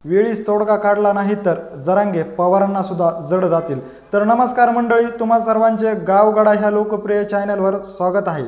वेळीच तोडगा काढला नाही तर जरांगे पवारांना सुद्धा जड जातील। तर नमस्कार मंडळी, तुम्हा सर्वांचे गावगडा ह्या लोकप्रिय चॅनलवर स्वागत आहे।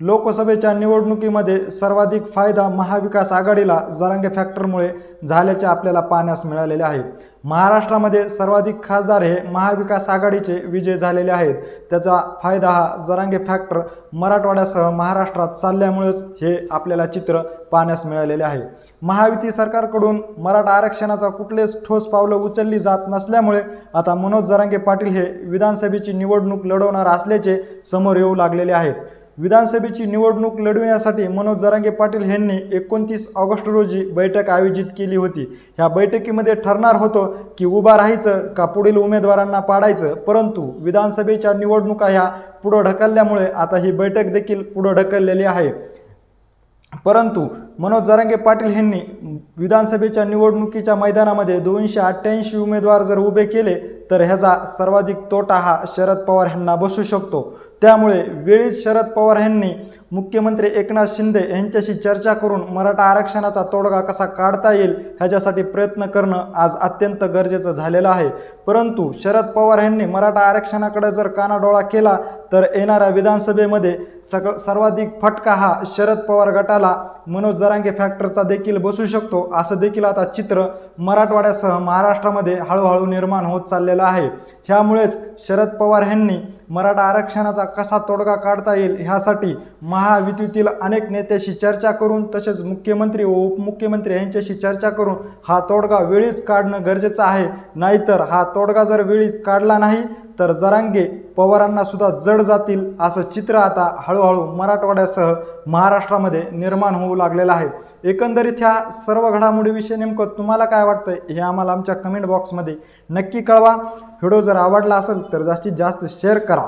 लोकसभेच्या निवडणुकीमध्ये सर्वाधिक फायदा महाविकास आघाडीला जरांगे फॅक्टरमुळे झाल्याचे आपल्याला पाहण्यास मिळालेले आहे। महाराष्ट्रामध्ये सर्वाधिक खासदार हे महाविकास आघाडीचे विजय झालेले आहेत। त्याचा फायदा हा जरांगे फॅक्टर मराठवाड्यासह महाराष्ट्रात चालल्यामुळेच हे आपल्याला चित्र पाहण्यास मिळालेले आहे। महायुती सरकारकडून मराठा आरक्षणाचा कुठलेच ठोस पावलं उचलली जात नसल्यामुळे आता मनोज जरांगे पाटील हे विधानसभेची निवडणूक लढवणार असल्याचे समोर येऊ लागलेले आहे। विधानसभेची निवडणूक लढविण्यासाठी मनोज जरांगे पाटील यांनी 29 ऑगस्ट रोजी बैठक आयोजित केली होती। ह्या बैठकीमध्ये ठरणार होतं की उभा राहायचं का पुढील उमेदवारांना पाडायचं, परंतु विधानसभेच्या निवडणुका ह्या पुढे ढकलल्यामुळे आता ही बैठक देखील पुढे ढकललेली आहे। परंतु मनोज जरांगे पाटील यांनी विधानसभेच्या निवडणुकीच्या मैदानामध्ये 288 उमेदवार जर उभे केले तर ह्याचा सर्वाधिक तोटा हा शरद पवार यांना बसू शकतो। त्यामुळे वेळीच शरद पवार यांनी मुख्यमंत्री एकनाथ शिंदे यांच्याशी चर्चा करून मराठा आरक्षणाचा तोडगा कसा काढता येईल ह्याच्यासाठी प्रयत्न करणं आज अत्यंत गरजेचं झालेलं आहे। परंतु शरद पवार यांनी मराठा आरक्षणाकडे जर कानाडोळा केला तर येणाऱ्या विधानसभेमध्ये सर्वाधिक फटका हा शरद पवार गटाला मनोज जरांगे फॅक्टरचा देखील बसू शकतो, असं देखील आता चित्र मराठवाड्यासह महाराष्ट्रामध्ये हळूहळू निर्माण होत चाललेलं आहे। ह्यामुळेच शरद पवार यांनी मराठा आरक्षणाचा कसा तोडगा काढता येईल ह्यासाठी महायुतीतील अनेक नेत्याशी चर्चा करून तसेच मुख्यमंत्री व उपमुख्यमंत्री यांच्याशी चर्चा करून हा तोडगा वेळीच काढणं गरजेचं आहे। नाहीतर हा तोडगा जर वेळीच काढला नाही तर जरांगे पवारांना सुद्धा जड जातील, असं चित्र आता हळूहळू मराठवाड्यासह महाराष्ट्रामध्ये निर्माण होऊ लागलेलं आहे। एकंदरीत ह्या सर्व घडामोडीविषयी नेमकं तुम्हाला काय वाटतंय हे आम्हाला आमच्या कमेंट बॉक्समध्ये नक्की कळवा। व्हिडिओ जर आवडला असेल तर जास्तीत जास्त शेअर करा।